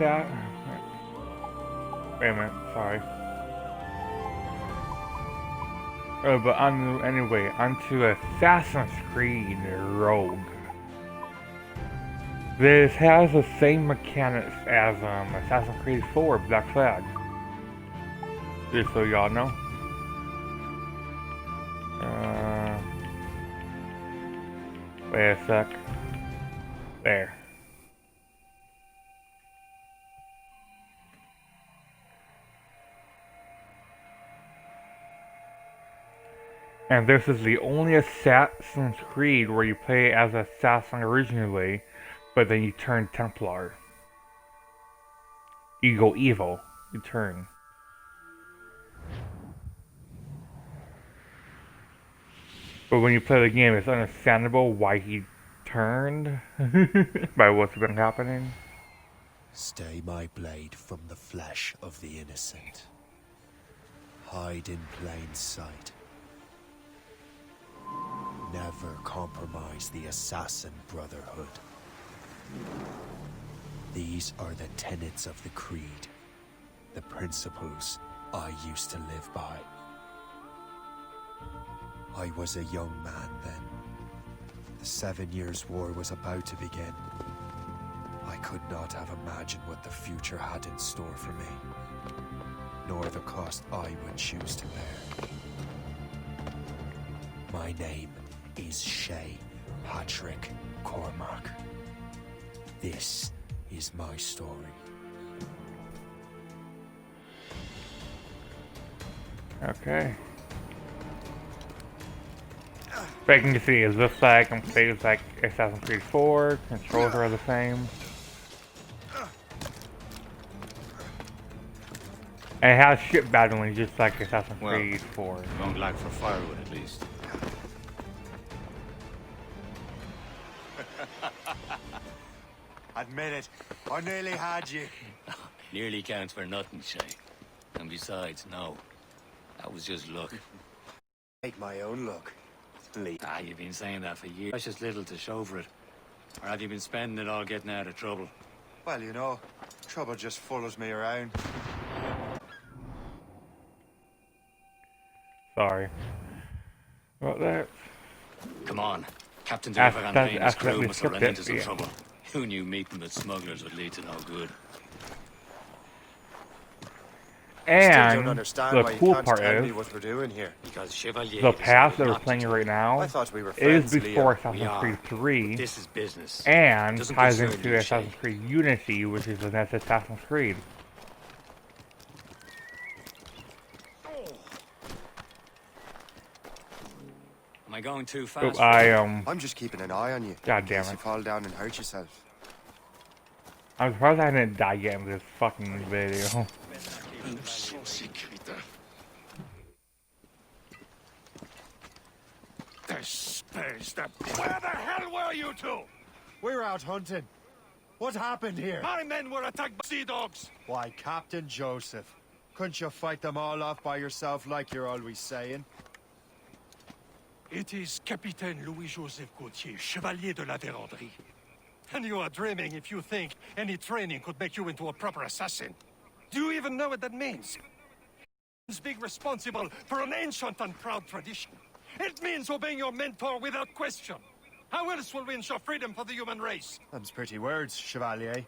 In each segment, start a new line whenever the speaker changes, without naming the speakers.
that. Wait a minute, sorry. Oh, but anyway, onto Assassin's Creed Rogue. This has the same mechanics as Assassin's Creed 4 Black Flag. Just so y'all know. Wait a sec. There. And this is the only Assassin's Creed where you play as Assassin originally, but then you turn Templar. You go evil. You turn. But when you play the game, it's understandable why he turned by what's been happening.
Stay my blade from the flesh of the innocent. Hide in plain sight. Never compromise the Assassin Brotherhood. These are the tenets of the Creed, the principles I used to live by. I was a young man then. The 7 Years' War was about to begin. I could not have imagined what the future had in store for me, nor the cost I would choose to bear. My name is Shay Patrick Cormac. This is my story.
Okay. Expecting to see, is this like complete like Assassin's Creed 4? Controls are the same. And it has ship battling just like Assassin's Creed 4.
Don't lack for firewood at least.
Admit it, I nearly had you.
Nearly counts for nothing, Shay. And besides, no. That was just luck.
Make my own luck.
Ah, you've been saying that for years. That's just little to show for it. Or have you been spending it all getting out of trouble?
Well, you know, trouble just follows me around.
Sorry. Well, that.
Come on. Captain Deliver and his crew must have run into some
yeah.
trouble. Who knew meeting with smugglers would lead to no good?
And
don't
the
why
cool
you
part
tell me
is,
what we're doing here.
Because Chevalier
the path that we're
not to
playing
do
right
it.
now
I thought we were
is
friends,
before
Leo.
Assassin's Creed 3,
This is business.
and
Doesn't
ties
concern
into
you,
Assassin's
Shay.
Creed Unity, which is the next Assassin's Creed.
Am I going too fast?
So
I'm just keeping an eye on you.
God
in
damn
case
it.
you fall down and hurt yourself.
I'm surprised I didn't die yet in this fucking video.
Where the hell were you two?
We're out hunting. What happened here?
My men were attacked by sea dogs.
Why, Captain Joseph, couldn't you fight them all off by yourself like you're always saying?
It is Capitaine Louis-Joseph Gauthier, Chevalier de la Vérendrye. And you are dreaming if you think any training could make you into a proper assassin. Do you even know what that means? It's being responsible for an ancient and proud tradition. It means obeying your mentor without question. How else will we ensure freedom for the human race?
Them's pretty words, Chevalier.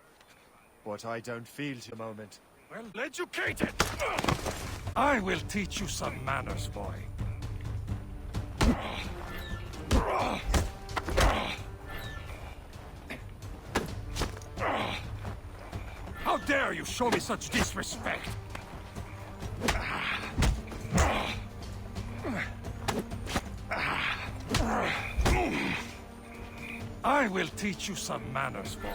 But I don't feel to the moment.
Well, educated! I will teach you some manners, boy. How dare you show me such disrespect? I will teach you some manners, boy.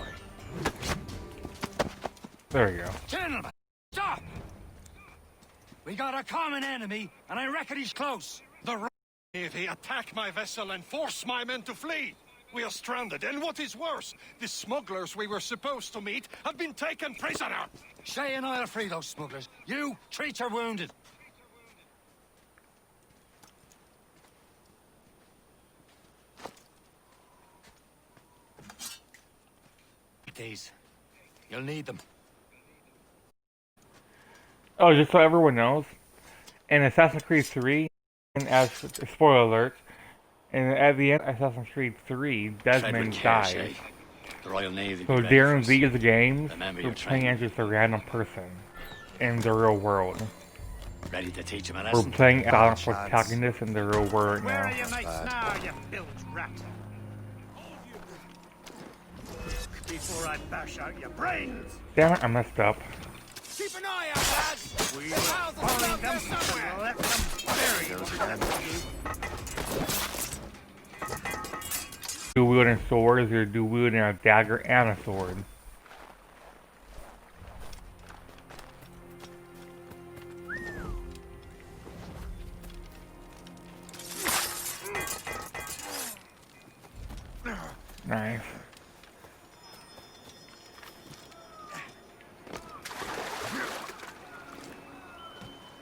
There we go.
Gentlemen, stop! We got a common enemy, and I reckon he's close.
The Navy attack my vessel and force my men to flee. We are stranded, and what is worse, the smugglers we were supposed to meet have been taken prisoner.
Shay and I'll free those smugglers. You, treat your wounded.
These. You'll need them.
Oh, just so everyone knows, in Assassin's Creed 3, and as spoiler alert, and at the end of Assassin's Creed 3,
Tread with
Desmond
care,
dies.
Shay. The Royal Navy
So
will be ready
during
for us.
these games,
Remember
we're
your
playing
training.
as just a random person in the real world.
Ready to teach him a
We're
lesson?
playing as
Not a
a
chance.
protagonist in the real world
Where
now.
are your mates now, you bilge rat? Before I bash out your brains!
Damn it, I messed up.
Keep an eye out, lads! We will find them somewhere. Let them bury you.
Do wielding swords or do wielding a dagger and a sword. Nice.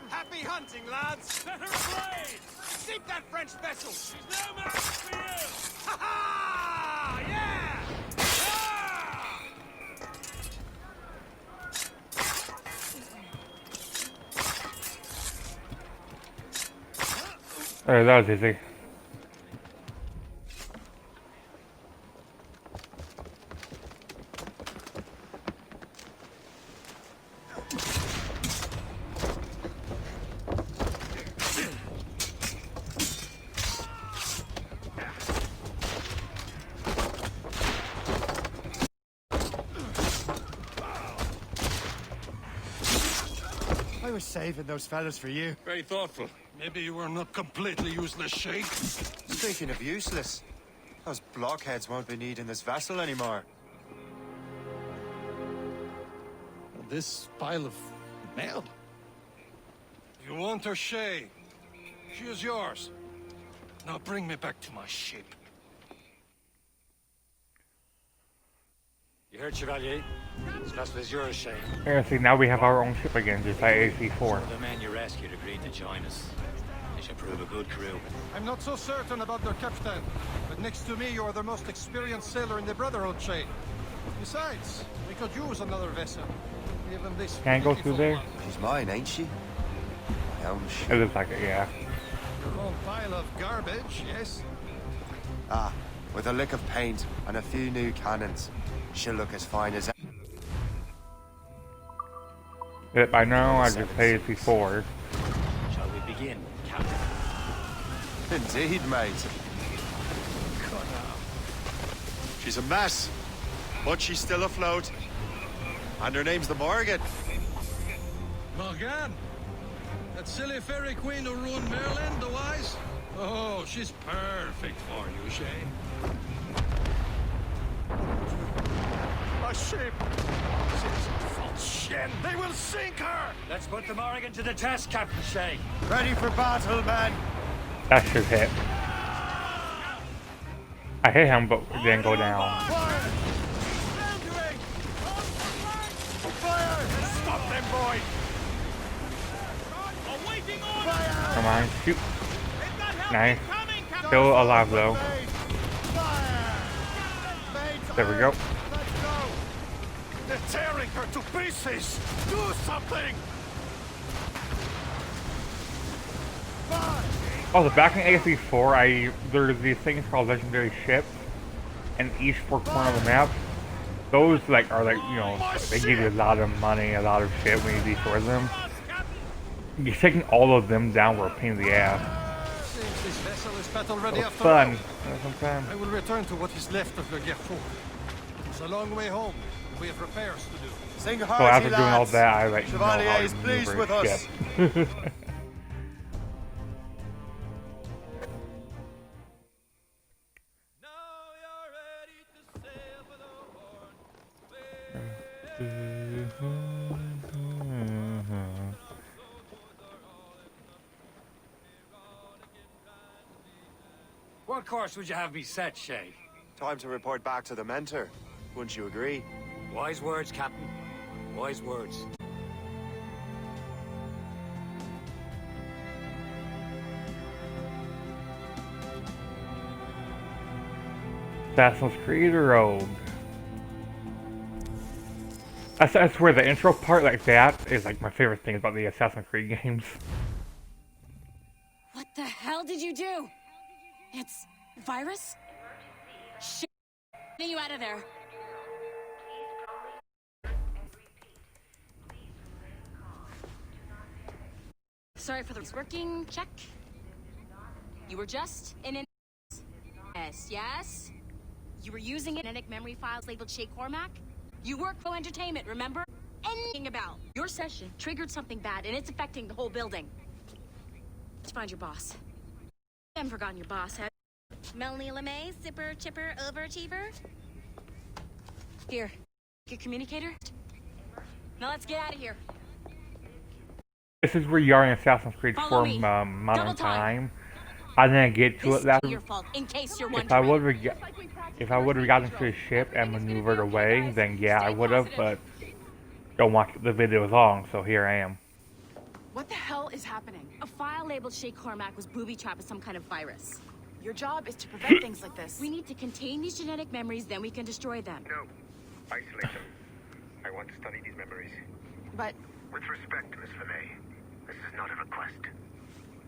Happy hunting, lads! Set her ablaze! Sink that French vessel! She's no match for you! Ha ha! Yeah!
Oh, that was easy.
I was saving those fellas for you.
Very thoughtful. Maybe you were not completely useless, Shay.
Speaking of useless, those blockheads won't be needing this vessel anymore.
This pile of mail? You want her, Shay? She is yours. Now bring me back to my ship.
You heard, Chevalier? This vessel is yours, Shay.
Yeah, see, now we have our own ship again, just like
Some
AC4.
of the men you rescued agreed to join us. They should prove a good crew.
I'm not so certain about their captain, but next to me, you are the most experienced sailor in the Brotherhood chain. Besides, we could use another vessel. Even this
Can I go through
beautiful
there?
one.
She's mine, ain't she? My own
It
ship.
looks like it, yeah.
Your own pile of garbage, yes?
Ah, with a lick of paint and a few new cannons, she'll look as fine as.
But by now, I just played AC4.
Shall we begin, Captain?
Indeed, mate.
She's a mess, but she's still afloat. And her name's the Morgan.
Morgan? That silly fairy queen who ruined Merlin, the wise? Oh, she's perfect for you, Shay. My ship! She's false shin! They will sink her!
Let's put the Morrigan to the test, Captain Shay.
Ready for battle, men.
That should hit. I hit him, but it didn't go down.
Stop them, boy!
Come on, shoot. Nice. Still alive, though. There we go.
Let's go! They're tearing her to pieces! Do something!
Also, back in AC4, there's these things called legendary ships, and each four corner of the map, those are they give you a lot of money, a lot of shit when you destroy them. Just taking all of them down were a pain in the ass.
Seems this vessel is battle ready
It was
after
fun.
all.
It was fun.
I will return to what is left of Le Guerreau. It's a long way home. We have repairs to do.
Sing
So
hearty,
after doing all
lads.
that, I know
Chevalier
how
is
to
pleased
maneuver
with
a
us.
ship.
What course would you have me set, Shay?
Time to report back to the mentor. Wouldn't you agree?
Wise words, Captain. Wise words.
Assassin's Creed Rogue. I swear the intro part like that is like my favorite thing about the Assassin's Creed games.
What the hell did you do? It's virus? Shit. Getting you out of there. Sorry for the working check. You were just in an yes? You were using genetic memory files labeled Shay Cormac? You work for entertainment, remember? Anything about your session triggered something bad and it's affecting the whole building. Let's find your boss. I haven't forgotten your boss, have you? Melanie LeMay, zipper, chipper, overachiever? Here, your communicator? Now let's get out of here.
This is where you are in Assassin's Creed
Follow
4
me.
Modern
Double time.
Time. I didn't get to
This
it that.
is your fault, in case you're
If I
wondering.
would have gotten to the ship and maneuvered away, then yeah, I would have. But don't watch the video long, so here I am.
What the hell is happening?
A file labeled Shay Cormac was booby-trapped with some kind of virus.
Your job is to prevent things like this.
We need to contain these genetic memories, then we can destroy them.
No. Isolate them. I want to study these memories.
But
With respect, Miss LeMay, this is not a request.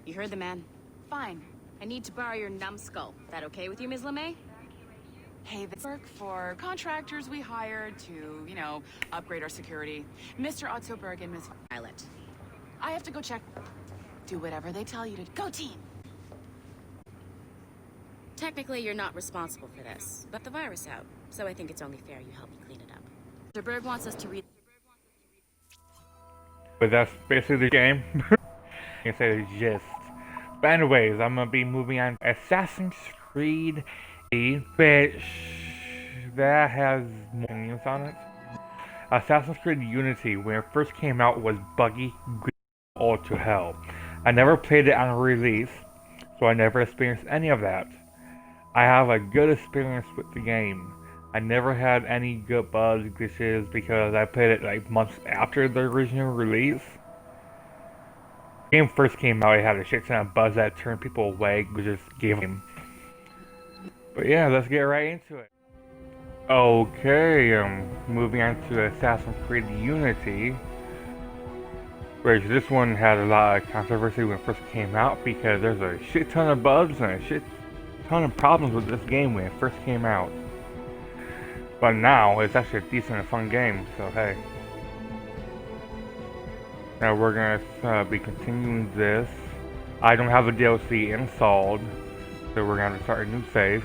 You heard the man.
fine.
I need to borrow your numbskull. That okay with you, Ms. LeMay?
Hey, this work for contractors we hired to, upgrade our security. Mr. Ottoberg and Miss
Pilot.
I have to go check. Do whatever they tell you to. Go team!
Technically, you're not responsible for this, but the virus out, so I think it's only fair you help me clean it up. Mr. Berg wants us to read.
But that's basically the game. You can say the gist. But anyways, I'm gonna be moving on to Assassin's Creed, which that has more news on it. Assassin's Creed Unity, when it first came out, was buggy, all to hell. I never played it on release, so I never experienced any of that. I have a good experience with the game. I never had any good bugs, glitches, because I played it like months after the original release. The game first came out, it had a shit ton of bugs that turned people away, which just gave him. But yeah, let's get right into it. Okay, moving on to Assassin's Creed Unity, which this one had a lot of controversy when it first came out because there's a shit ton of bugs and a shit ton of problems with this game when it first came out. But now, it's actually a decent and fun game, so hey. Now we're gonna be continuing this. I don't have the DLC installed, so we're gonna start a new save.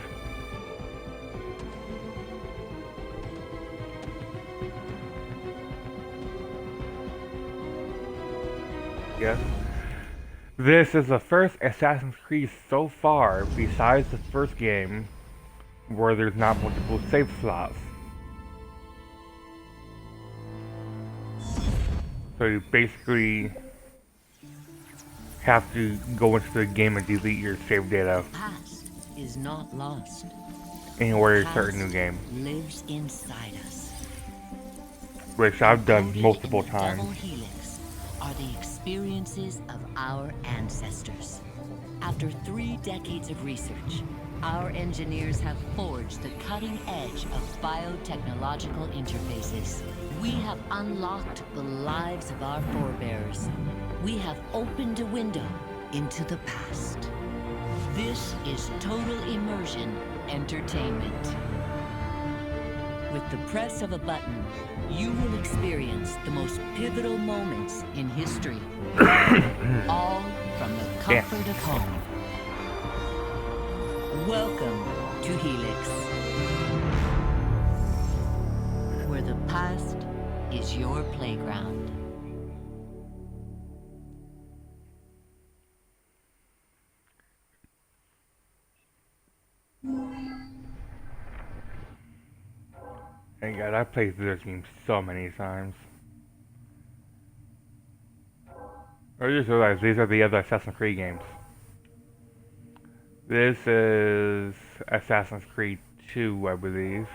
Yes. This is the first Assassin's Creed so far, besides the first game, where there's not multiple save slots. So you basically have to go into the game and delete your save data
Past is not lost.
in order to start a new game,
Lives inside us.
which I've done
Encoded
multiple
in the double
times.
helix are the experiences of our ancestors. After 3 decades of research, our engineers have forged the cutting edge of biotechnological interfaces. We have unlocked the lives of our forebears. We have opened a window into the past. This is total immersion entertainment. With the press of a button, you will experience the most pivotal moments in history. All from the comfort of home. Welcome to Helix, where the past is your playground.
Hey God, I've played through this game so many times. I just realized these are the other Assassin's Creed games. This is Assassin's Creed 2, I believe.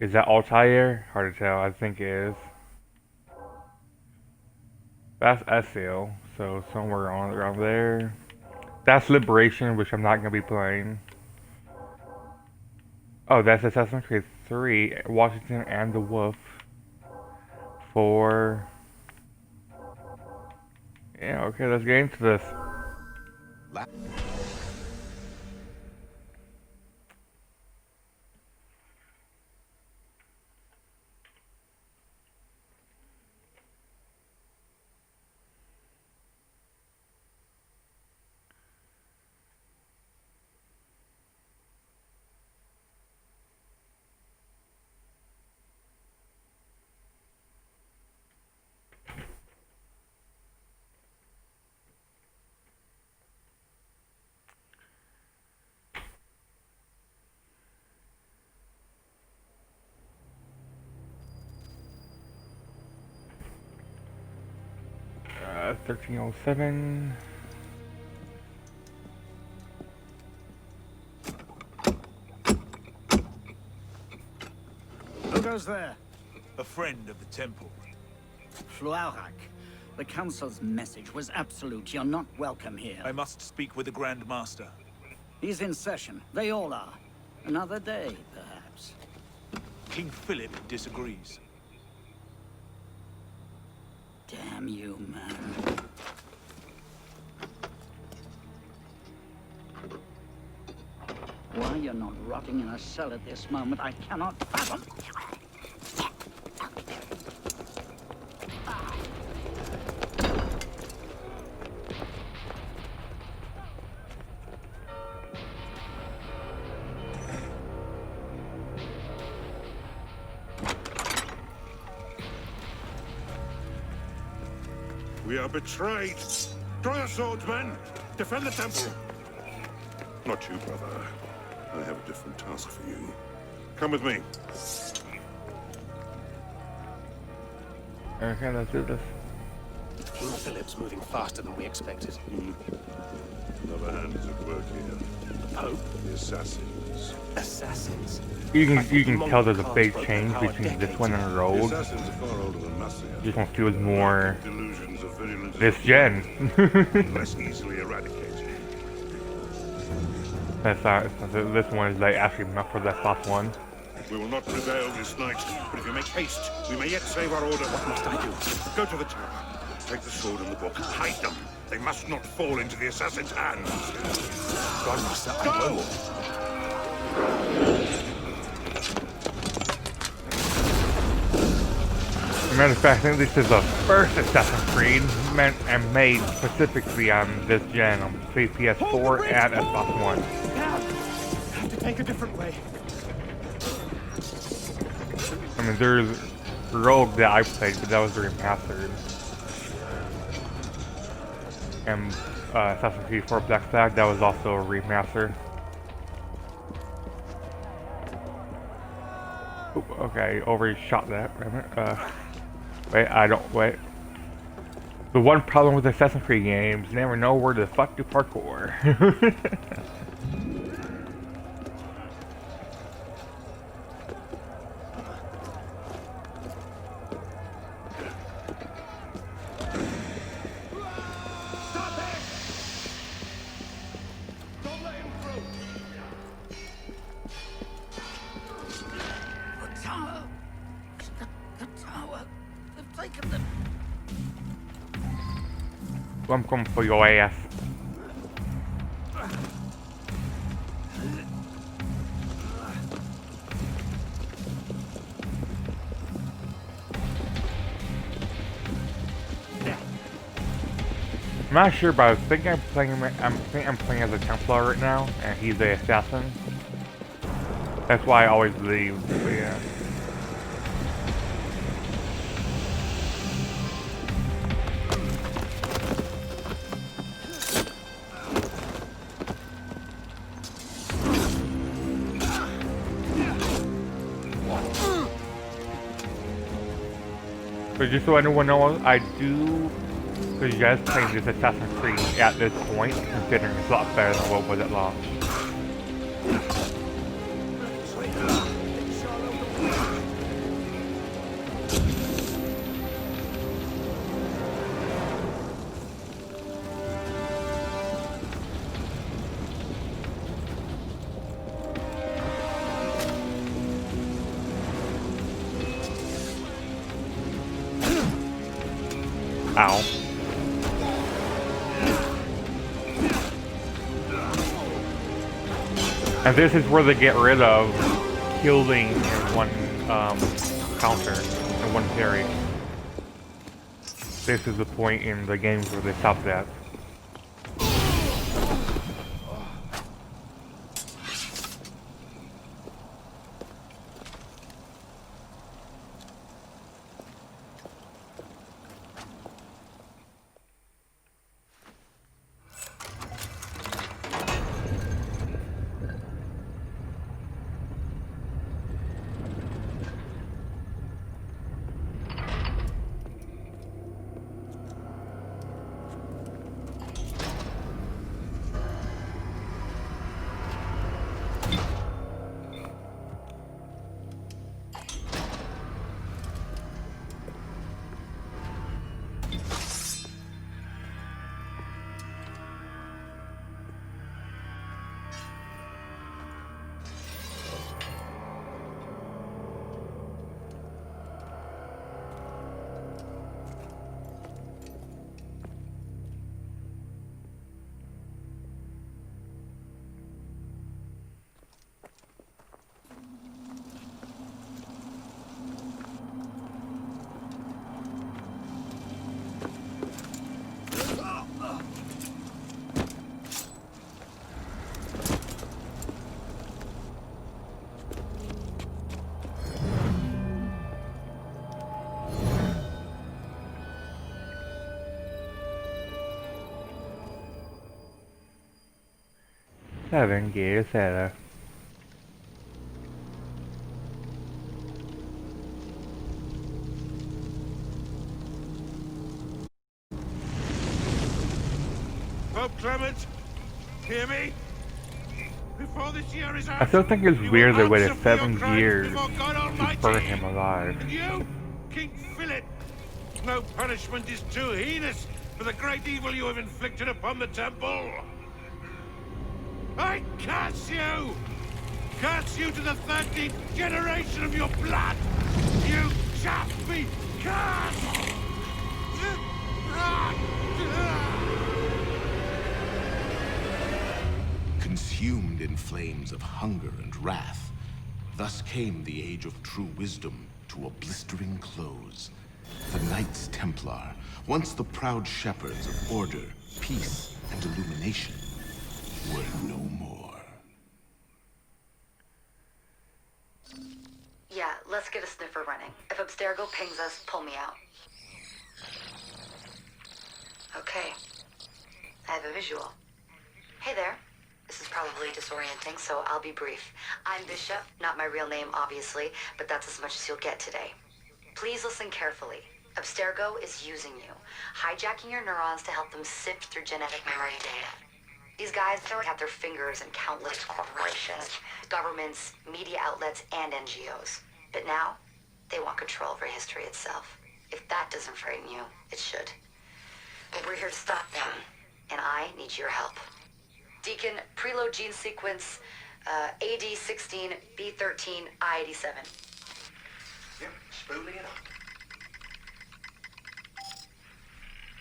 Is that Altair? Hard to tell, I think it is. That's Ezio, so somewhere on around there. That's Liberation, which I'm not going to be playing. Oh, that's Assassin's Creed 3, Washington and the Wolf. 4. Yeah, okay, let's get into this. 1307.
Who goes there?
A friend of the temple.
Fluaurak. The Council's message was absolute. You're not welcome here.
I must speak with the Grand Master.
He's in session. They all are. Another day, perhaps.
King Philip disagrees.
Damn you, man. Why you're not rotting in a cell at this moment, I cannot fathom.
We are betrayed. Draw your swords, men. Defend the temple. Not you, brother. I have a different task for you. Come with me.
Okay, let's do this.
King Philip's moving faster than we expected.
Another hand is at work here.
The Pope?
The assassins.
Assassins?
You can tell there's a big change between this one and Rogue.
The assassins are far older than Masia.
This one feels more
Delusions of virulence
this gen.
less easily eradicated.
This one is like actually meant for that last one.
We will not prevail this night, but if you make haste, we may yet save our order. What must I do? Go to the tower. Take the sword and the book. Hide them. They must not fall into the assassin's hands.
Grandmaster, I
Go!
will.
Matter of fact, I think this is the first Assassin's Creed meant and made specifically on this gen, on PS4 and Xbox One.
Have to take a different way.
I mean, there's Rogue that I played, but that was remastered. And Assassin's Creed 4 Black Flag, that was also a remaster. Oop, okay, overshot that. Wait. The one problem with Assassin's Creed games, you never know where the fuck to parkour. I'm coming for your ass. I'm not sure, but I think I'm playing as a Templar right now, and he's the assassin. That's why I always leave. But yeah. But just so anyone knows, I do suggest playing this Assassin's Creed at this point, considering it's a lot better than what was at launch. Ow. And this is where they get rid of killing in one counter, in one parry. This is the point in the games where they stop that. Seven gears era.
Pope Clement, hear me? Before this year is out,
I still think it's
you
weird
will
they waited
answer for your
7
crimes
years
before God
to
Almighty.
burn him alive.
And you, King Philip, no punishment is too heinous for the great evil you have inflicted upon the temple. I curse you! Curse you to the 13th generation of your blood! You shall be cursed!
Consumed in flames of hunger and wrath, thus came the age of true wisdom to a blistering close. The Knights Templar, once the proud shepherds of order, peace, and illumination, were no more.
Yeah, let's get a sniffer running. If Abstergo pings us, pull me out. Okay. I have a visual. Hey there. This is probably disorienting, so I'll be brief. I'm Bishop, not my real name, obviously, but that's as much as you'll get today. Please listen carefully. Abstergo is using you, hijacking your neurons to help them sift through genetic memory data. These guys have their fingers in countless corporations, governments, media outlets, and NGOs. But now, they want control over history itself. If that doesn't frighten you, it should. But we're here to stop them, and I need your help. Deacon, preload gene sequence AD16, B13, I87.
Yep, spooling it up.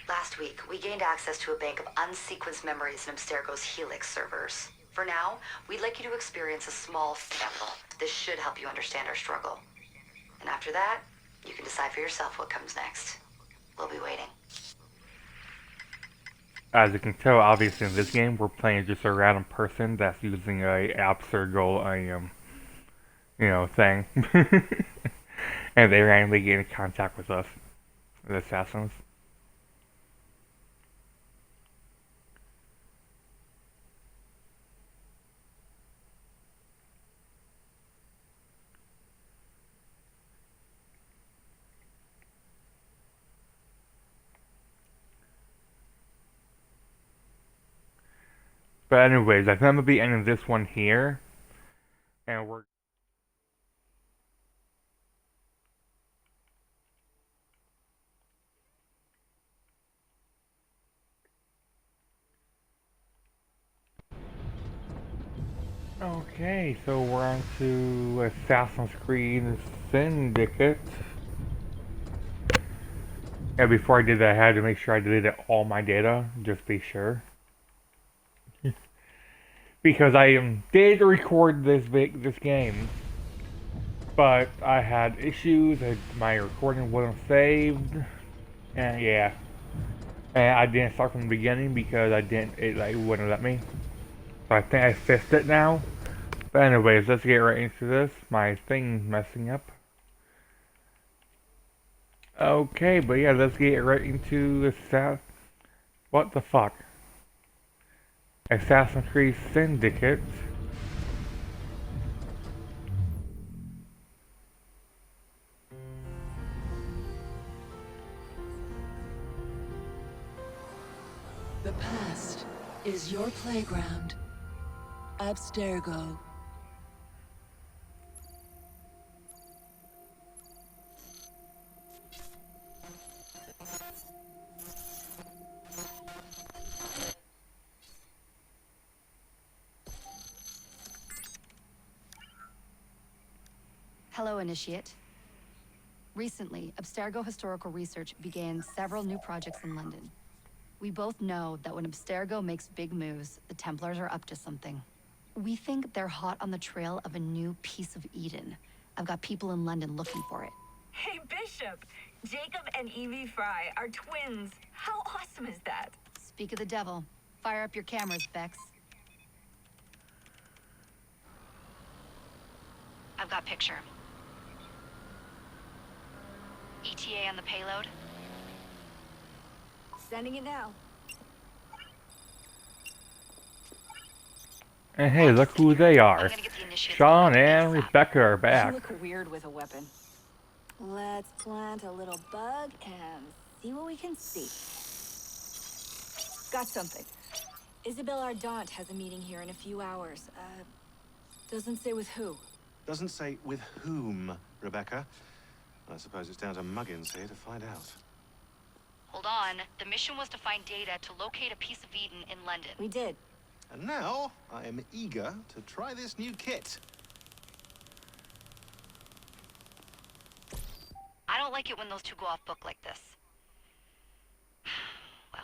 Last week, we gained access to a bank of unsequenced memories in Abstergo's Helix servers. For now, we'd like you to experience a small sample. This should help you understand our struggle. And after that, you can decide for yourself what comes next. We'll be waiting.
As you can tell, obviously in this game, we're playing just a random person that's using a Abstergo, thing. And they randomly get in contact with us, the assassins. But anyways, I think I'm gonna be ending this one here, and we're okay. So we're on to Assassin's Creed Syndicate. Yeah, before I did that, I had to make sure I deleted all my data, just be sure. Because I did record this game, but I had issues, my recording wasn't saved, and yeah. And I didn't start from the beginning because it wouldn't let me. So I think I fixed it now. But anyways, let's get right into this. My thing's messing up. Okay, but yeah, let's get right into what the fuck? Assassin's Creed Syndicate.
The past is your playground. Abstergo.
Hello, Initiate. Recently, Abstergo Historical Research began several new projects in London. We both know that when Abstergo makes big moves, the Templars are up to something. We think they're hot on the trail of a new piece of Eden. I've got people in London looking for it.
Hey, Bishop! Jacob and Evie Fry are twins. How awesome is that?
Speak of the devil. Fire up your cameras, Bex. I've got picture. ETA on the payload?
Sending it now.
And hey, look who they are. Sean and Rebecca are back.
You look weird with a weapon. Let's plant a little bug and see what we can see. Got something. Isabel Ardant has a meeting here in a few hours. Doesn't say with who.
Doesn't say with whom, Rebecca. I suppose it's down to Muggins here to find out.
Hold on. The mission was to find data to locate a piece of Eden in London.
We did.
And now, I am eager to try this new kit.
I don't like it when those two go off book like this. Well,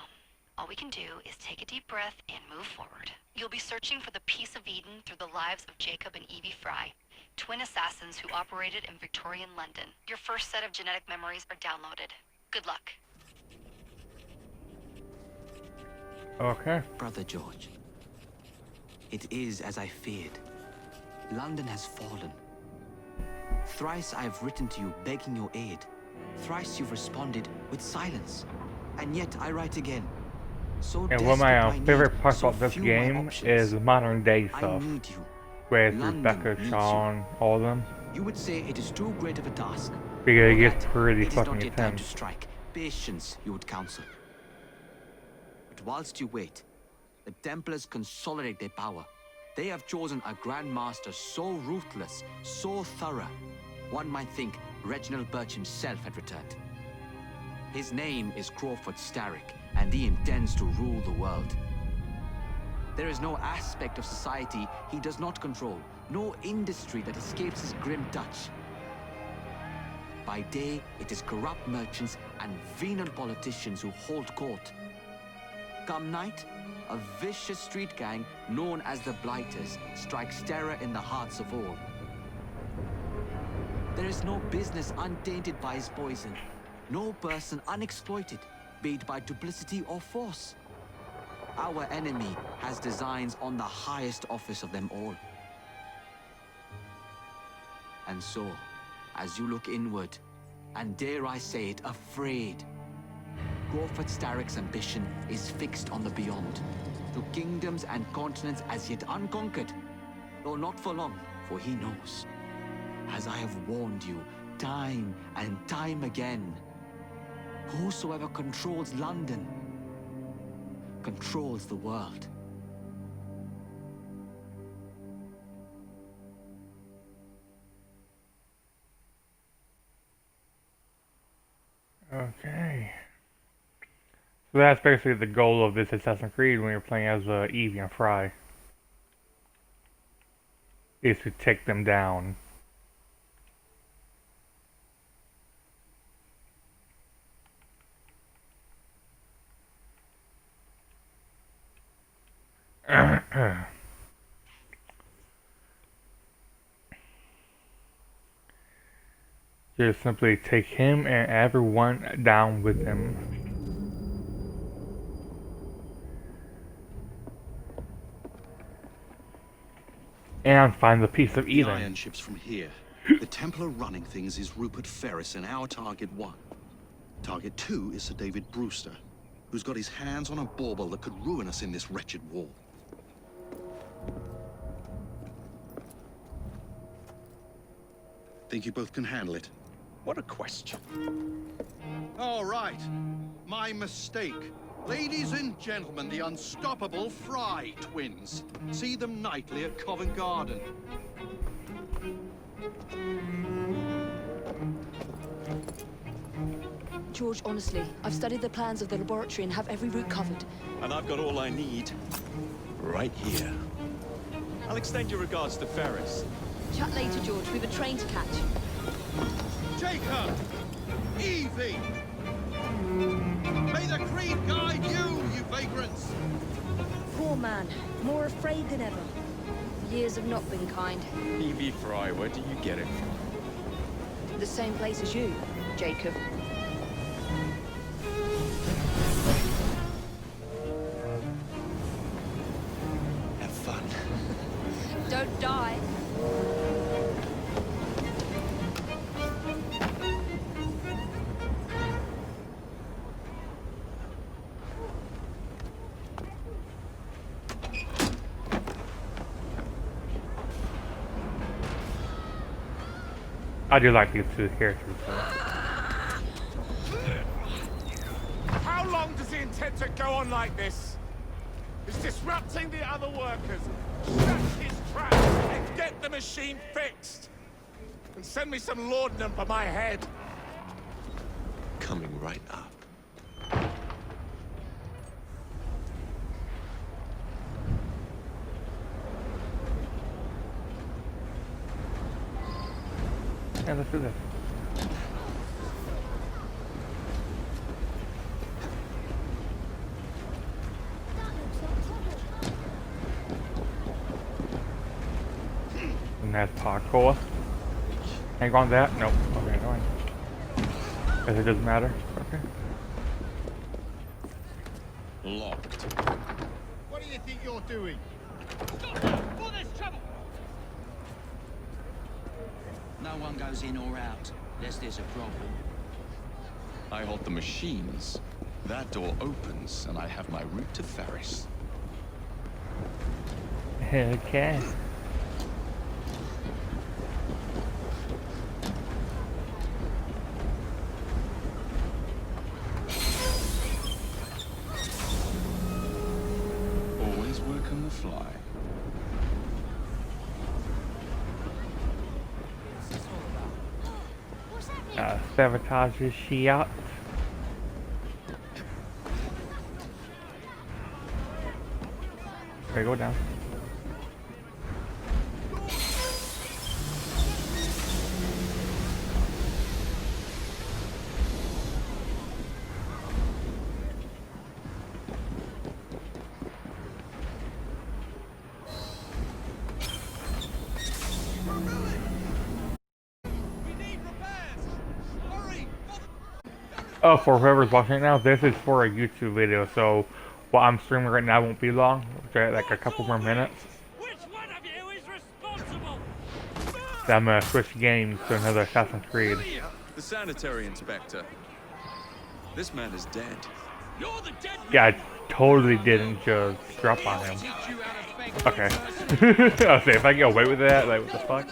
all we can do is take a deep breath and move forward. You'll be searching for the piece of Eden through the lives of Jacob and Evie Fry, twin assassins who operated in Victorian London. Your first set of genetic memories are downloaded. Good luck.
Okay.
Brother George, it is as I feared. London has fallen. Thrice I have written to you begging your aid. Thrice you've responded with silence. And yet I write again. So
And one of my
desperate
favorite parts
so
about this
few my
game
options.
is modern day
I
stuff.
need you.
With
London
Rebecca,
needs
Sean, all of them.
You would say it is too great of a task.
Because it
Or
gets
that
pretty
it is
fucking
not yet time
intense.
to strike. Patience, you would counsel. But whilst you wait, the Templars consolidate their power. They have chosen a Grand Master so ruthless, so thorough. One might think Reginald Birch himself had returned. His name is Crawford Starrick, and he intends to rule the world. There is no aspect of society he does not control, no industry that escapes his grim touch. By day, it is corrupt merchants and venal politicians who hold court. Come night, a vicious street gang known as the Blighters strikes terror in the hearts of all. There is no business untainted by his poison, no person unexploited, be it by duplicity or force. Our enemy has designs on the highest office of them all. And so, as you look inward, and dare I say it, afraid, Crawford Starrick's ambition is fixed on the beyond, to kingdoms and continents as yet unconquered, though not for long, for he knows, as I have warned you time and time again, whosoever controls London controls the world.
Okay. So that's basically the goal of this Assassin's Creed when you're playing as Evie and Fry. Is to take them down. Just simply take him and everyone down with him. And find the piece of
The
Eden.
iron ship's from here. The Templar running things is Rupert Ferris and our target 1. Target 2 is Sir David Brewster, who's got his hands on a bauble that could ruin us in this wretched war. Think you both can handle it?
What a question.
All right. My mistake. Ladies and gentlemen, the unstoppable Fry twins. See them nightly at Covent Garden.
George, honestly, I've studied the plans of the laboratory and have every route covered.
And I've got all I need right here. I'll extend your regards to Ferris.
Chat later, George. We've a train to catch.
Jacob! Evie! May the creed guide you, you vagrants!
Poor man. More afraid than ever. Years have not been kind.
Evie Fry, where do you get it from?
The same place as you, Jacob.
Have fun.
Don't die.
I do like these two characters though.
How long does he intend to go on like this? He's disrupting the other workers. Shut his trap and get the machine fixed. And send me some laudanum for my head.
Coming right up.
Yeah, let's do this. And that's parkour. Can I go on that? Nope. Okay, no. Guess it doesn't matter. Okay.
Locked.
What do you think you're doing?
No one goes in or out, unless there's a problem.
I hold the machines. That door opens, and I have my route to Ferris.
Okay.
Always work on the fly.
Sabotage she out. Okay, go down. Oh, for whoever's watching it now, this is for a YouTube video, so what I'm streaming right now won't be long, like a couple more minutes. Then I'm gonna switch games to another Assassin's Creed.
The sanitary inspector. This man is dead.
Yeah, I totally didn't just drop on him. Okay. I'll say, if I get away with that, like, what the fuck?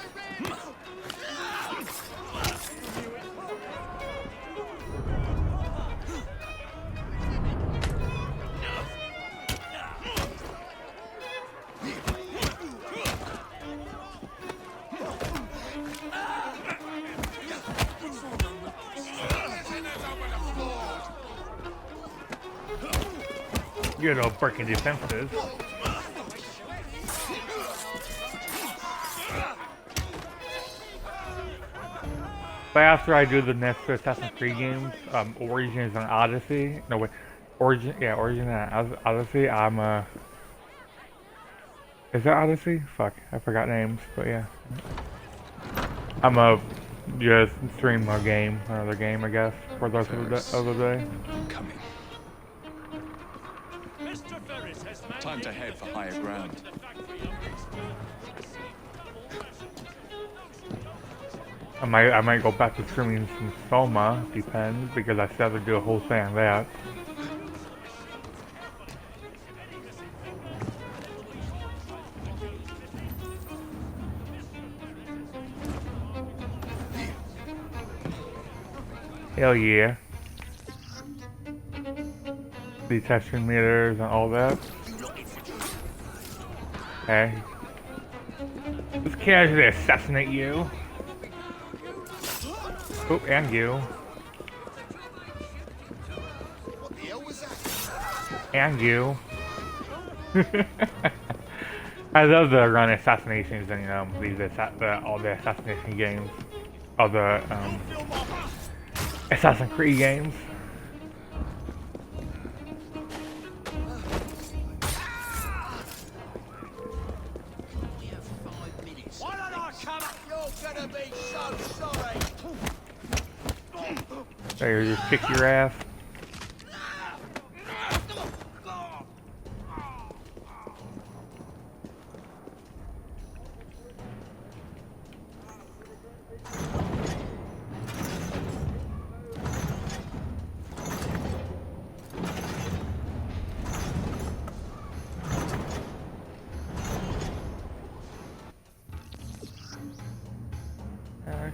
You know, breaking defenses. But after I do the next Assassin's Creed games, Origins and Odyssey, no wait, Origin and Odyssey, Is that Odyssey? Fuck, I forgot names, but yeah. I'm a just stream a game, another game, I guess, for the rest of the day.
Coming. Time to head for higher ground.
I might go back to streaming some Soma, depends, because I still have to do a whole thing on that. Hell yeah. Detection meters and all that. Okay. Just casually assassinate you. Oh, and you. And you. I love the run assassinations in all the assassination games, all the Assassin's Creed games.
Why don't I come up? You're gonna be so sorry.
There, you just kick your ass.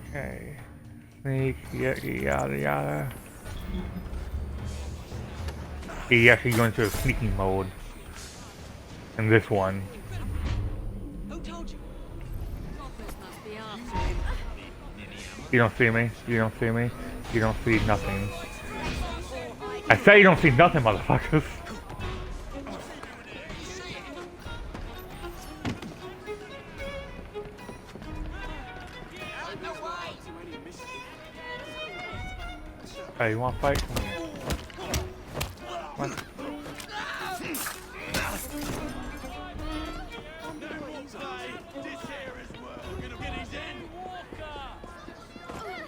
Okay. Sneak, yada yada. He actually go into a sneaking mode in this one.
Who told you? Must be after him.
You don't see me. You don't see me. You don't see nothing. I say you don't see nothing, motherfuckers. Hey, you wanna fight? Come here. Come on.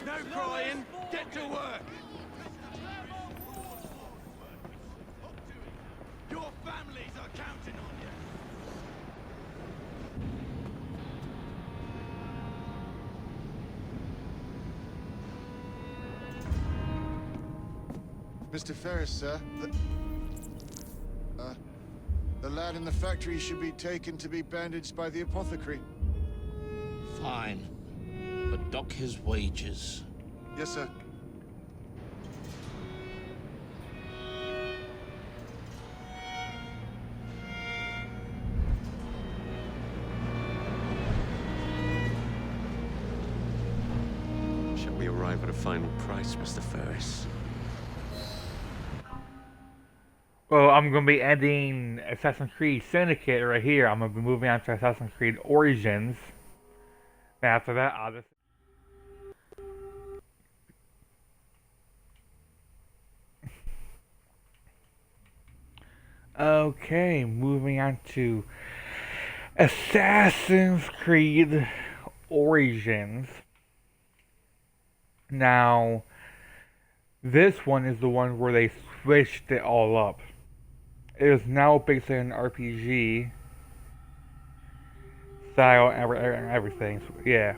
No crying, get to work. Your families are counting on you.
Mr. Ferris, sir. The lad in the factory should be taken to be bandaged by the apothecary.
Fine. But dock his wages.
Yes, sir.
Shall we arrive at a final price, Mr. Ferris?
Well, I'm gonna be ending Assassin's Creed Syndicate right here. I'm gonna be moving on to Assassin's Creed Origins. And after that, Odyssey. Okay, moving on to Assassin's Creed Origins. Now, this one is the one where they switched it all up. It is now basically an RPG style and everything. So, yeah,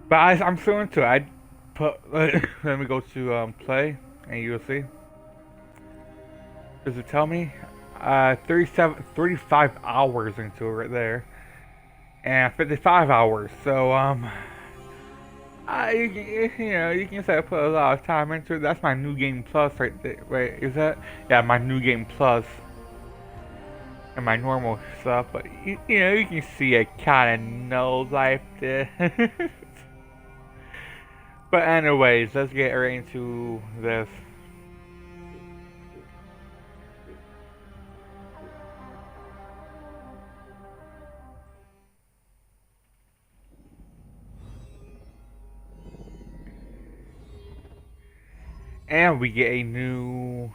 but I'm still into it. I put let me go to play and you'll see. Does it tell me? 35 hours into it right there, and 55 hours. So you can say I put a lot of time into it. That's my new game plus right there. Wait, is that? Yeah, my new game plus. And my normal stuff, but you can see I kind of know life this. But anyways, let's get right into this. And we get a new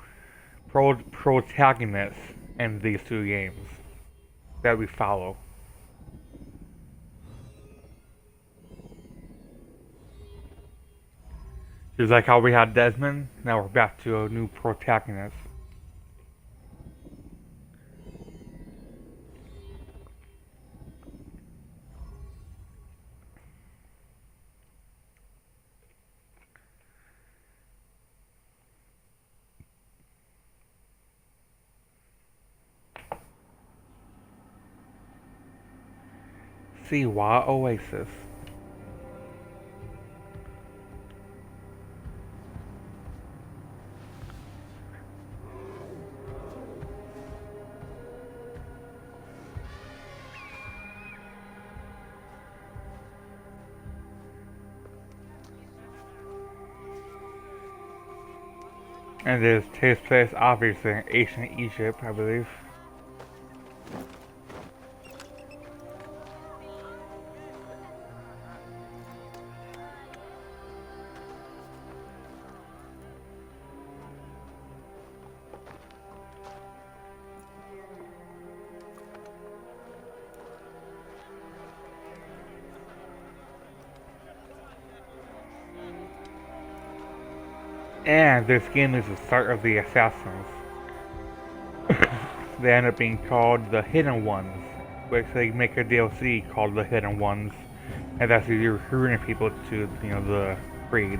protagonist in these two games that we follow. Just like how we had Desmond, now we're back to a new protagonist. Siwa Oasis. And this takes place obviously in ancient Egypt, I believe. And this game is the start of the Assassins. They end up being called the Hidden Ones, which they make a DLC called the Hidden Ones, and that's you're recruiting people to, you know, the raid.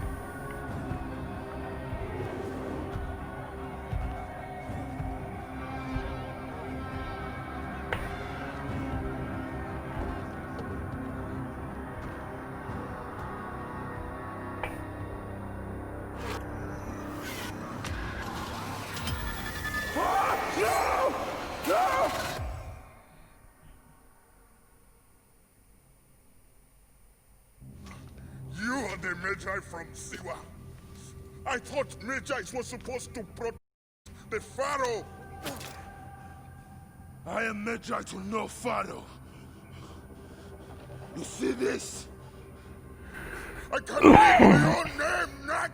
You are the Magi from Siwa. I thought Magi was supposed to protect the Pharaoh. I am Magi to no Pharaoh. You see this? I can read my own name, Nat!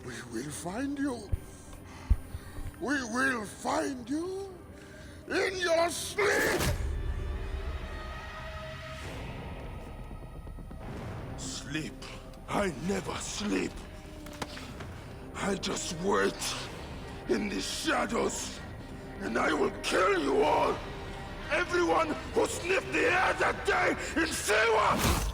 We will find you. We will find you in your sleep! Sleep? I never sleep. I just wait in the shadows, and I will kill you all! Everyone who sniffed the air that day in Siwa!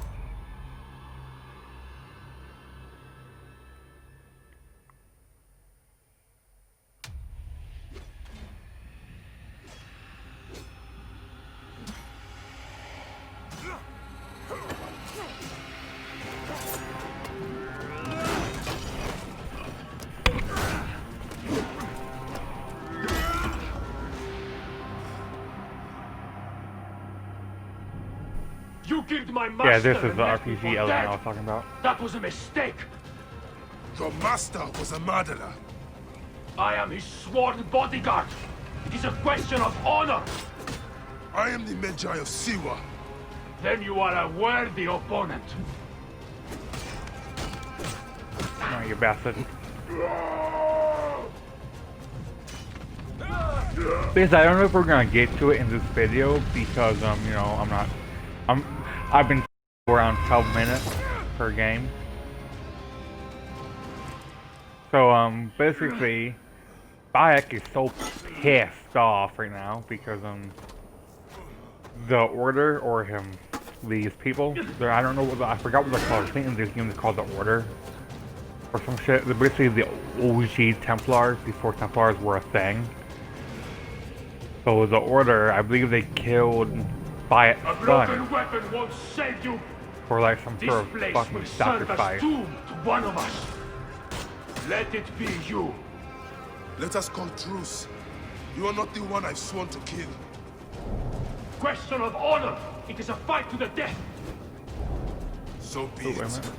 You killed my master.
Yeah, this is the RPG element I was talking about.
That was a mistake.
Your master was a murderer.
I am his sworn bodyguard. It is a question of honor.
I am the Magi of Siwa.
Then you are a worthy opponent.
No, you bastard. Because I don't know if we're gonna get to it in this video because you know, I've been around 12 minutes per game. So basically Bayek is so pissed off right now because the Order or these people, I don't know what I forgot what they're called. I think in this game they're called the Order or some shit. They're basically the OG Templars before Templars were a thing. So the Order, I believe they killed Bayek's
A
son
broken weapon won't save you.
for like some
This
sort of
place
fucking
will serve as
sacrifice.
tomb to one of us. Let it be you.
Let us call truce. You are not the one I've sworn to kill.
Question of honor. It is a fight to the death.
So be
Wait a
it.
minute.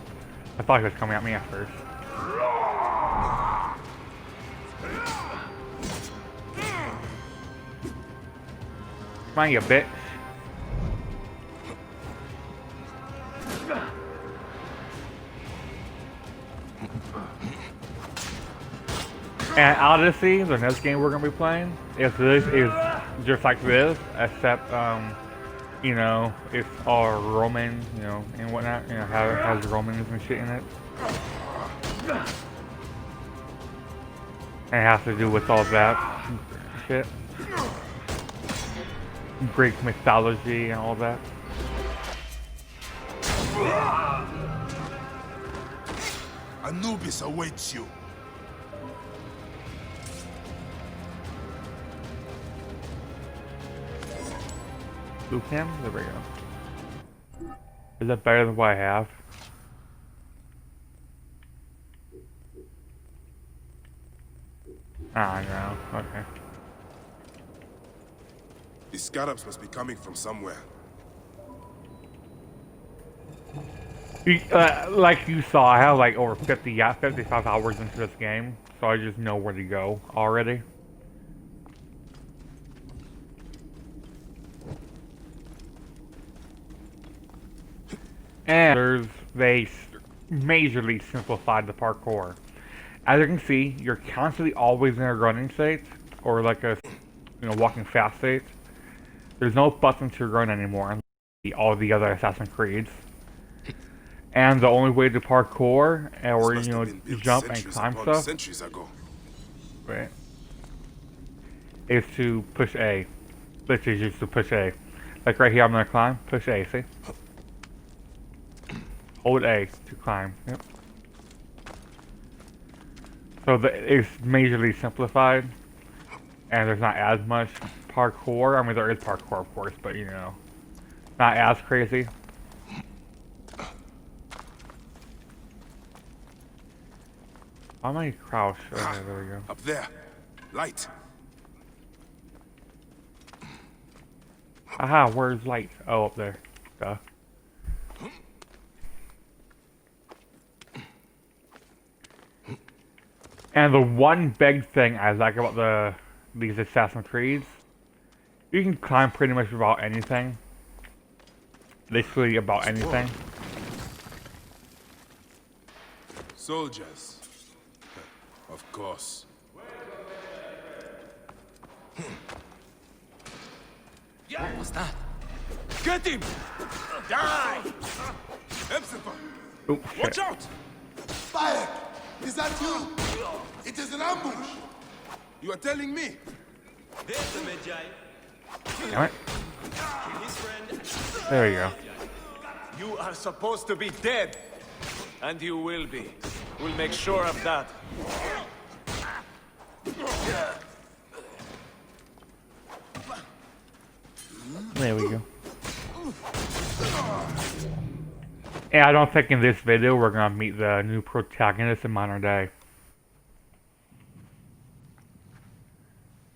I thought he was coming at me at first. Come on, you bitch. And Odyssey, the next game we're gonna be playing, is just like this, except You know, it's all Roman, you know, and whatnot. You know, how it has Romans and shit in it. And it has to do with all that shit. Greek mythology and all that.
Anubis awaits you.
Boot camp? There we go. Is that better than what I have? Ah, no. Okay.
The scarabs must be coming from somewhere.
Like you saw, I have like over 55 hours into this game, so I just know where to go already. And they majorly simplified the parkour. As you can see, you're constantly always in a running state, or like a, you know, walking fast state. There's no button to run anymore, like all the other Assassin's Creeds. And the only way to parkour, or you know, jump and climb stuff,
centuries ago.
right, is to push A. Literally just to push A. Like right here, I'm gonna climb. Push A. See? Hold A to climb. Yep. So it's majorly simplified, and there's not as much parkour. I mean, there is parkour, of course, but you know, not as crazy. How many crouch? Okay, there we go.
Up there. Light.
Aha, where's light? Oh, up there. Duh. And the one big thing I like about these Assassin's Creeds, you can climb pretty much about anything. Literally about anything.
Soldiers. Of course.
What was that? Get him! Die!
Oh,
watch out!
Bayek! Is that you? It is an ambush! You are telling me?
There's the Medjay.
Damn it. There you go.
You are supposed to be dead. And you will be. We'll make sure of that.
There we go. And I don't think in this video we're gonna meet the new protagonist in modern day.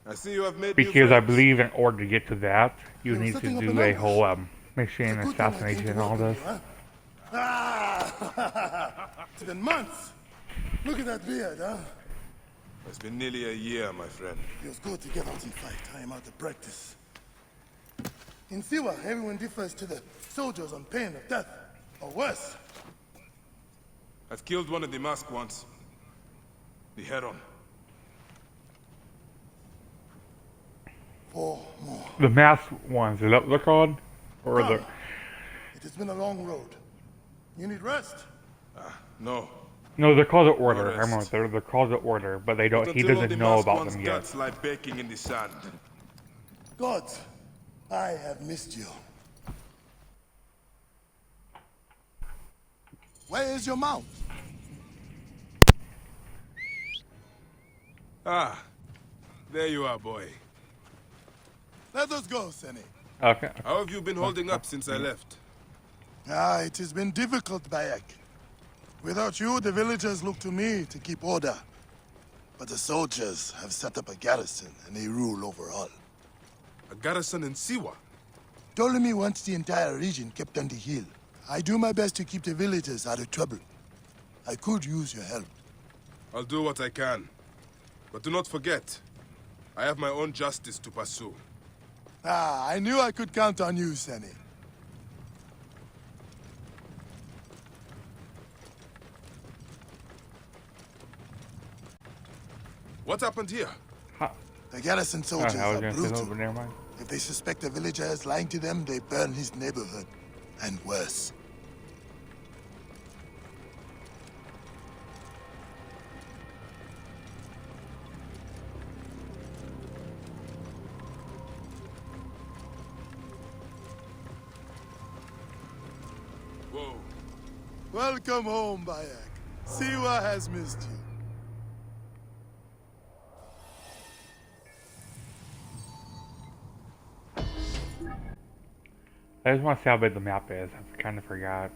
I see you have made
Because I believe in order to get to that, you need to do a whole mission, assassination, and all this.
It's been months. Look at that beard, huh? It's been nearly a year, my friend.
Feels good to get out and fight. I am out of practice. In Siwa, everyone defers to the soldiers on pain of death, or worse.
I've killed one of the masked ones. The Heron.
4 more.
The masked ones, is that what they're called? Or the...
It has been a long road. You need rest?
No.
No, they're called the Order. I remember, they're called the Order, but they don't. He doesn't know about them yet.
Guts lie baking in the sand.
Gods, I have missed you. Where is your mount?
Ah, there you are, boy.
Let us go, Seni.
Okay.
How have you been holding up since I left?
It has been difficult, Bayek. Without you, the villagers look to me to keep order. But the soldiers have set up a garrison, and they rule over all.
A garrison in Siwa?
Ptolemy wants the entire region kept on the hill. I do my best to keep the villagers out of trouble. I could use your help.
I'll do what I can. But do not forget, I have my own justice to pursue.
I knew I could count on you, Seni.
What happened here?
The garrison soldiers are brutal. If they suspect a villager is lying to them, they burn his neighborhood. And worse.
Whoa.
Welcome home, Bayek. Siwa has missed you.
I just want to see how big the map is. I kind of forgot.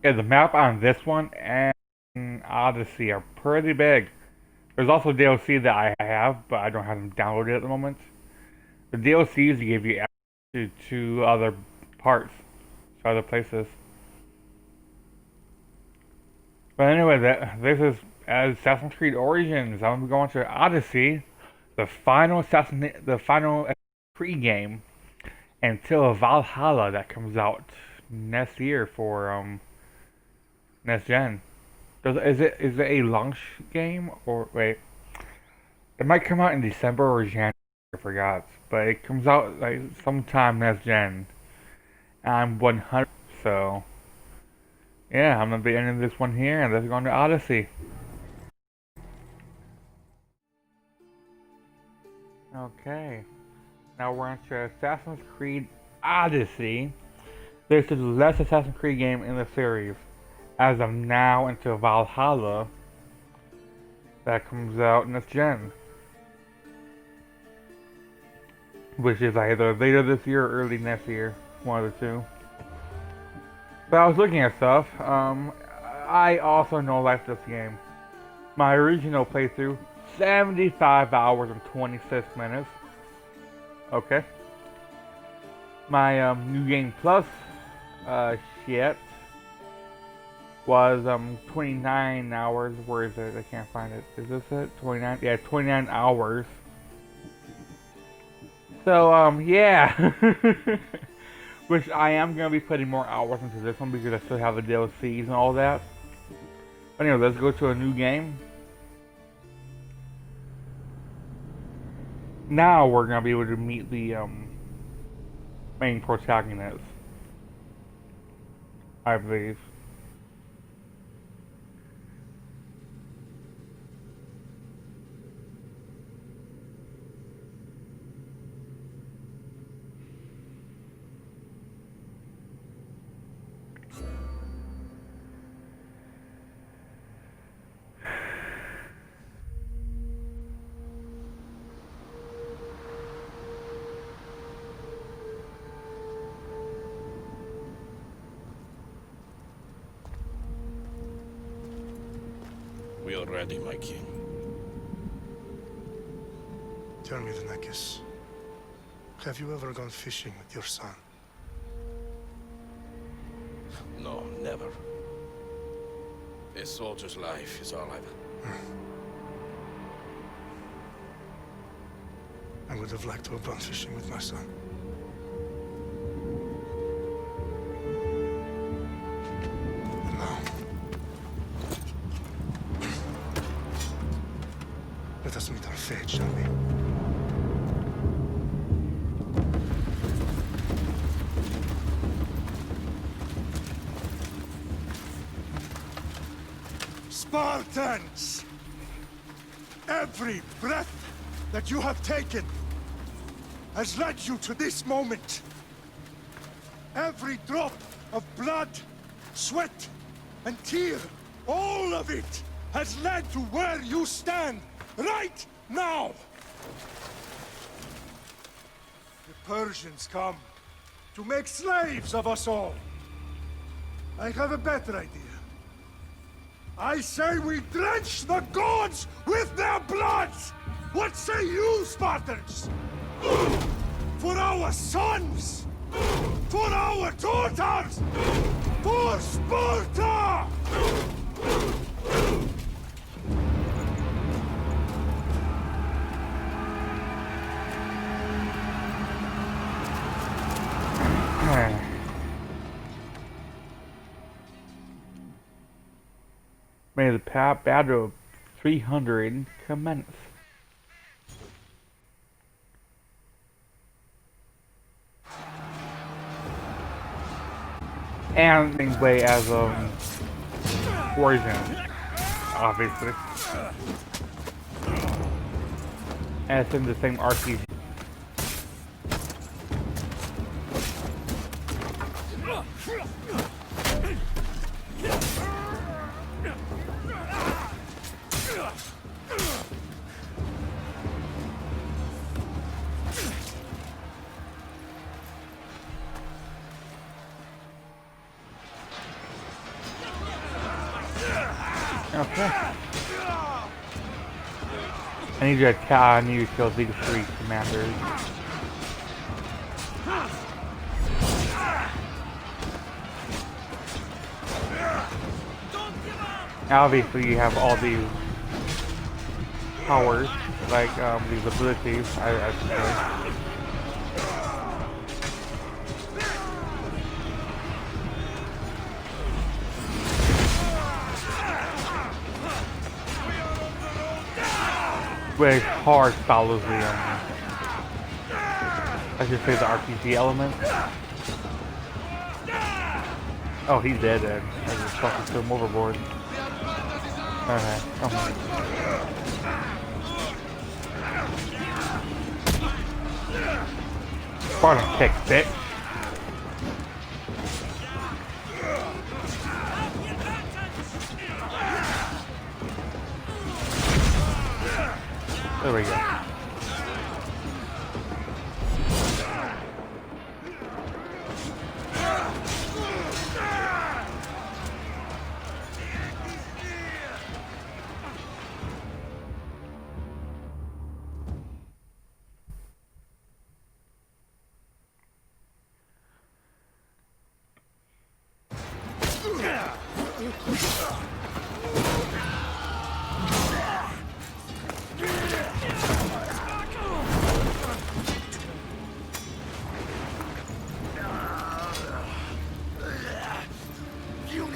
Yeah, the map on this one and Odyssey are pretty big. There's also DLC that I have, but I don't have them downloaded at the moment. The DLCs give you access to other parts, to other places. But anyway, this is Assassin's Creed Origins. I'm going to Odyssey, the final Creed game, until Valhalla that comes out next year for next gen. Is it a launch game or wait? It might come out in December or January. I forgot, but it comes out like sometime next gen. I'm 100, so yeah, I'm gonna be ending this one here, and let's go on to Odyssey. Okay, now we're on to Assassin's Creed Odyssey. This is the last Assassin's Creed game in the series, as of now until Valhalla that comes out next gen, which is either later this year or early next year, one of the two. But I was looking at stuff. I also know like this game. My original playthrough, 75 hours and 26 minutes. Okay. My New Game Plus shit was 29 hours. Where is it? I can't find it. Is this it? 29? Yeah, 29 hours. So yeah. Which I am going to be putting more hours into this one because I still have the DLCs and all that. But anyway, let's go to a new game. Now we're going to be able to meet the main protagonist, I believe.
We are ready, my king.
Tell me, Denekis, have you ever gone fishing with your son?
No, never. A soldier's life is all I've...
I would have liked to have gone fishing with my son. And now, let us meet our fate, shall we?
Spartans! Every breath that you have taken has led you to this moment. Every drop of blood, sweat, and tear, all of it has led to where you stand right now. The Persians come to make slaves of us all. I have a better idea. I say we drench the gods with their blood! What say you, Spartans? For our sons! For our daughters! For Sparta!
May the battle of 300 commence. And same way as Origin, obviously. And it's in the same RPG. Okay. I need to kill these 3 commanders. Obviously, you have all these powers, like these abilities, I should say. Which hard follows the, I should say the RPG element. Oh, he's dead then. I just fucking threw him overboard. Okay, come on. Spartan kick, bitch. There we go.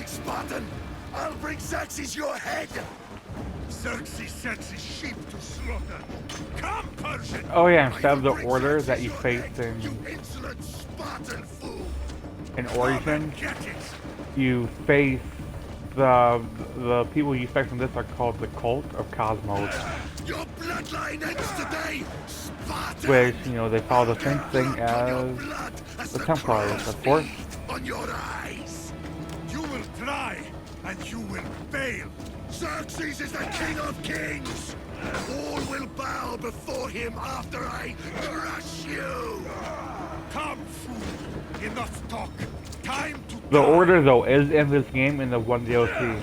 Spartan! I'll bring Xerxes your head! Xerxes sends his sheep to slaughter. Come, Persian!
Oh yeah, instead of the order that you faced in Origin, you face the people you face in this are called the Cult of Cosmos.
Your bloodline ends today, Spartan!
Which, you know, they follow the same thing as the Templars, of course.
On your eyes! You will try, and you will fail! Xerxes is the king of kings! All will bow before him after I crush you! Come, fool! Enough talk! Time to
The order, though, is in this game in the one DLC.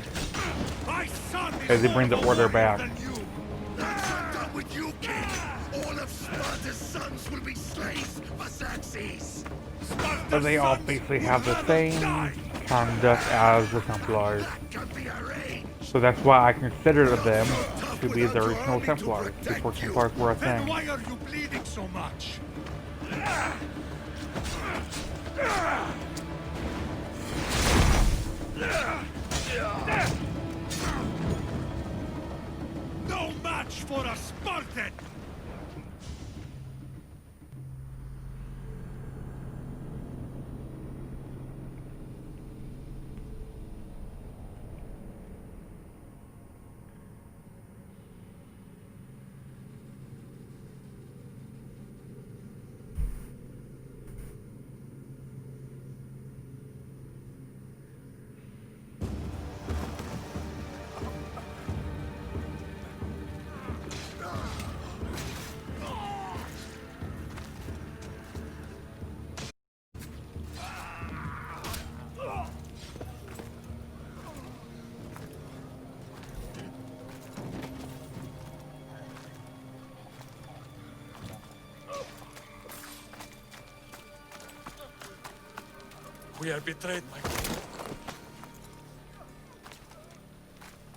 As they bring the order back.
done with you, king! All of Sparta's sons will be slaves for Xerxes!
But they all basically have the same conduct as the Templars. So that's why I consider them to be the original Templars, before Templars were a thing.
Why are you bleeding so much? No match for a Spartan!
We are betrayed, my king.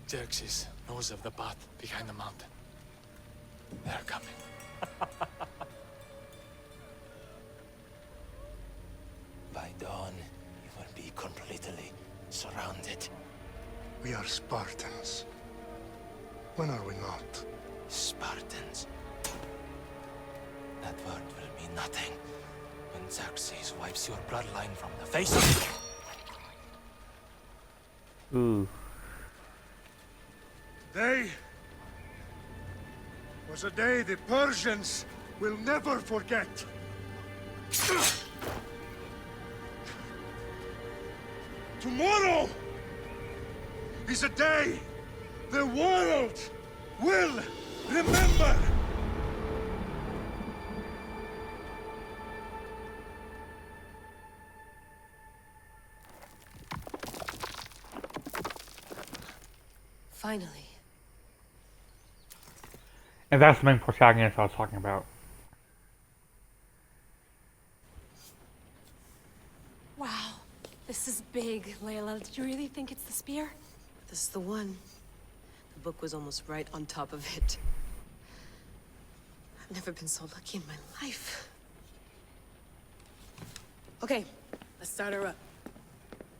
Xerxes knows of the path behind the mountain. They're coming.
By dawn, you will be completely surrounded.
We are Spartans. When are we not?
Spartans. That word will mean nothing when Xerxes wipes your bloodline from the face of...
Ooh.
Today was a day the Persians will never forget. Tomorrow is a day the world will remember.
Finally.
And that's the main protagonist I was talking about.
Wow. This is big, Layla. Did you really think it's the spear?
This is the one. The book was almost right on top of it. I've never been so lucky in my life.
Okay, let's start her up.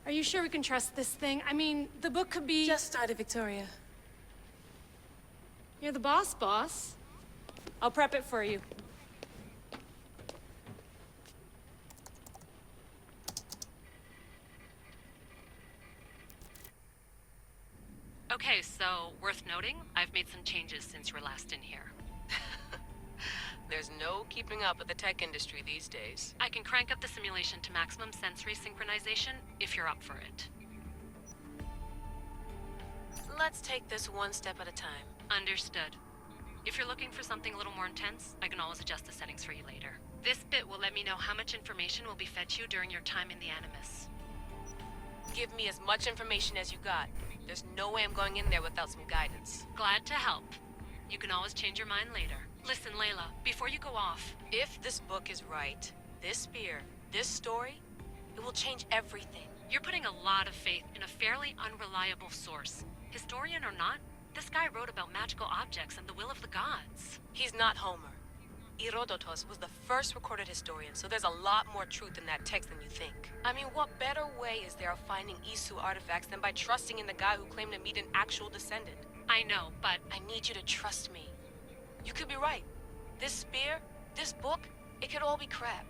Are you sure we can trust this thing? I mean, the book could be...
Just started, Victoria.
You're the boss. I'll prep it for you.
Okay, so worth noting, I've made some changes since you were last in here.
There's no keeping up with the tech industry these days.
I can crank up the simulation to maximum sensory synchronization if you're up for it.
Let's take this one step at a time.
Understood. If you're looking for something a little more intense, I can always adjust the settings for you later. This bit will let me know how much information will be fed to you during your time in the Animus.
Give me as much information as you got. There's no way I'm going in there without some guidance.
Glad to help. You can always change your mind later. Listen, Layla, before you go off...
If this book is right, this spear, this story, it will change everything.
You're putting a lot of faith in a fairly unreliable source. Historian or not, this guy wrote about magical objects and the will of the gods.
He's not Homer. Herodotus was the first recorded historian, so there's a lot more truth in that text than you think. I mean, what better way is there of finding Isu artifacts than by trusting in the guy who claimed to meet an actual descendant?
I know, but...
I need you to trust me. You could be right. This spear, this book, it could all be crap.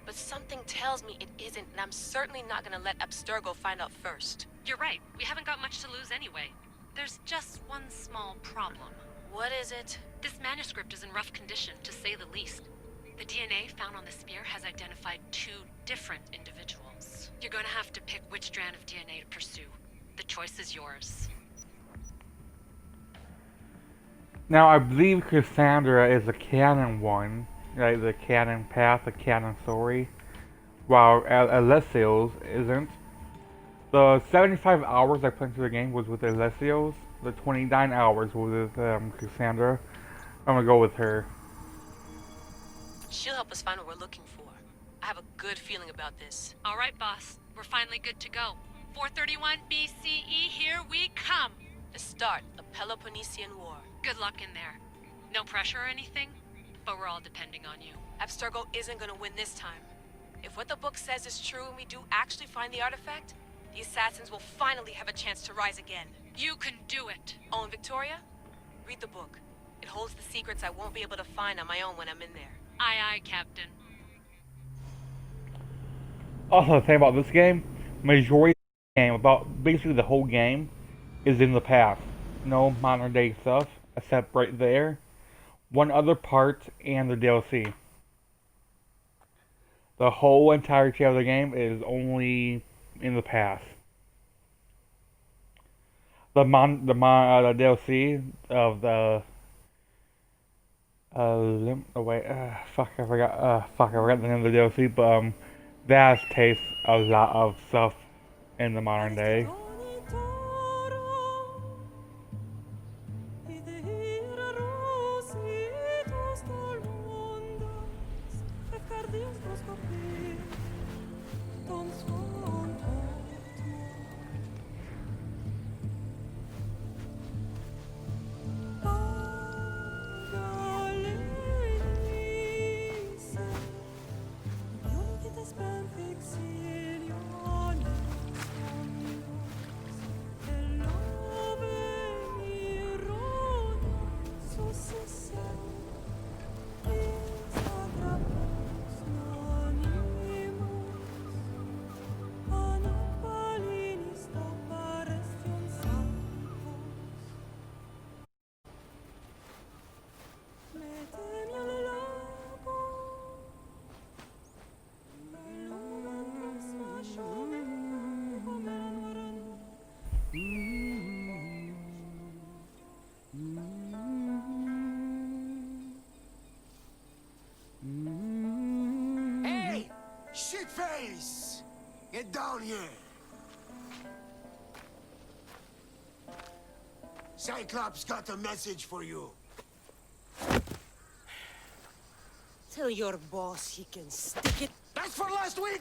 But something tells me it isn't, and I'm certainly not gonna let Abstergo find out first.
You're right. We haven't got much to lose anyway. There's just one small problem.
What is it?
This manuscript is in rough condition, to say the least. The DNA found on the spear has identified 2 different individuals. You're gonna have to pick which strand of DNA to pursue. The choice is yours.
Now, I believe Cassandra is the canon one, like the canon path, the canon story, while Alessios isn't. The 75 hours I put into the game was with Alessios. The 29 hours was with Cassandra. I'm gonna go with her.
She'll help us find what we're looking for. I have a good feeling about this.
All right, boss. We're finally good to go. 431 BCE, here we come.
The start of Peloponnesian War.
Good luck in there. No pressure or anything, but we're all depending on you.
Abstergo isn't gonna win this time. If what the book says is true and we do actually find the artifact, the assassins will finally have a chance to rise again.
You can do it.
Oh, and Victoria, read the book. It holds the secrets I won't be able to find on my own when I'm in there.
Aye, aye, Captain.
Also, the thing about this game, majority of the game, about basically the whole game, is in the past. No modern day stuff, except right there. One other part and the DLC. The whole entirety of the game is only in the past. The DLC of the I forgot the name of the DLC, but that takes a lot of stuff in the modern day.
Get down here! Cyclops got a message for you.
Tell your boss he can stick it.
That's for last week!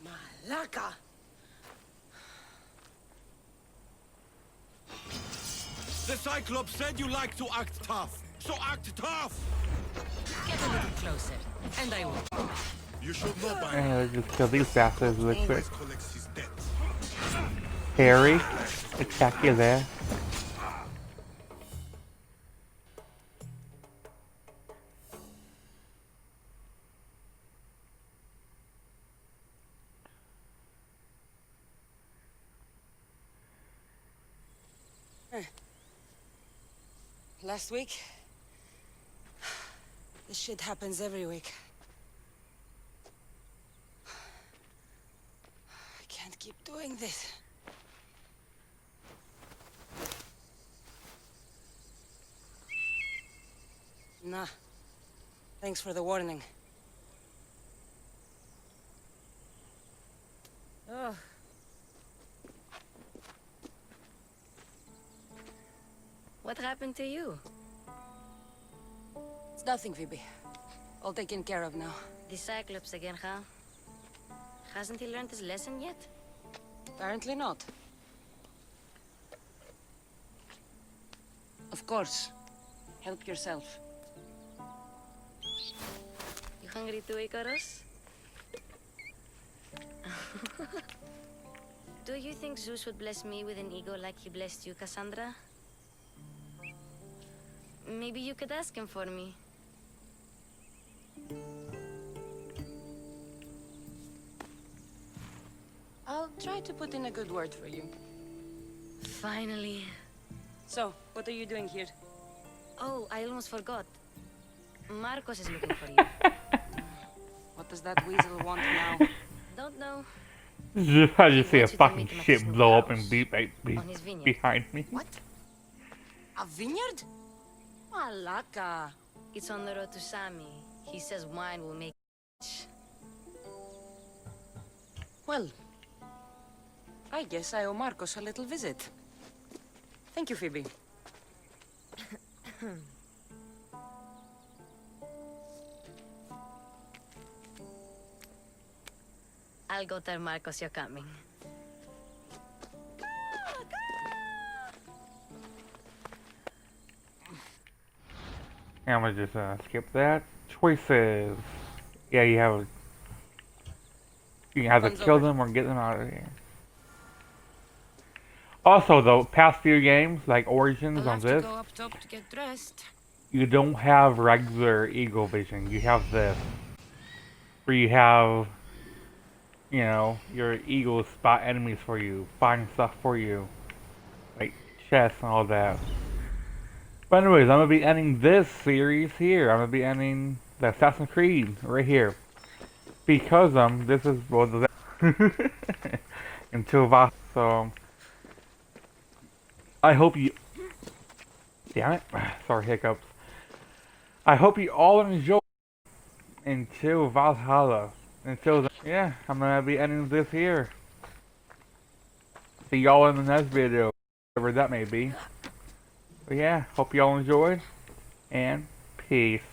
Malaka!
The Cyclops said you like to act tough, so act tough!
Get a little closer, and I will.
You should know by
And just kill these bastards really quick.
always collects his debt.
Harry, attack you there.
Last week? This shit happens every week. I can't keep doing this. Nah. Thanks for the warning. Oh.
What happened to you?
It's nothing, Phoebe. All taken care of now.
The Cyclops again, huh? Hasn't he learned his lesson yet?
Apparently not. Of course. Help yourself.
You hungry too, Icarus? Do you think Zeus would bless me with an ego like he blessed you, Cassandra? Maybe you could ask him for me.
I'll try to put in a good word for you.
Finally.
So, what are you doing here?
Oh, I almost forgot. Marcos is looking for you.
What does that weasel want now?
Don't know.
I just see a fucking ship blow up and beat behind me.
What? A vineyard? Malaka.
It's on the road to Sami. He says wine will make it.
Well, I guess I owe Marcos a little visit. Thank you, Phoebe.
I'll go tell Marcos you're coming.
I'm gonna just skip that. Choices. Yeah, you have. You can either kill them or get them out of here. Also, though, past few games like Origins on this,
Go up top to get dressed.
you don't have regular Eagle Vision. You have this, where you have, you know, your eagles spot enemies for you, find stuff for you, like chests and all that. But anyways, I'm gonna be ending this series here. I'm gonna be ending the Assassin's Creed right here because this is well the until Vas. So I hope you. Damn it! Sorry, hiccups. I hope you all enjoy until Valhalla. Until then, yeah, I'm gonna be ending this here. See y'all in the next video, whatever that may be. But yeah, hope y'all enjoyed, and peace.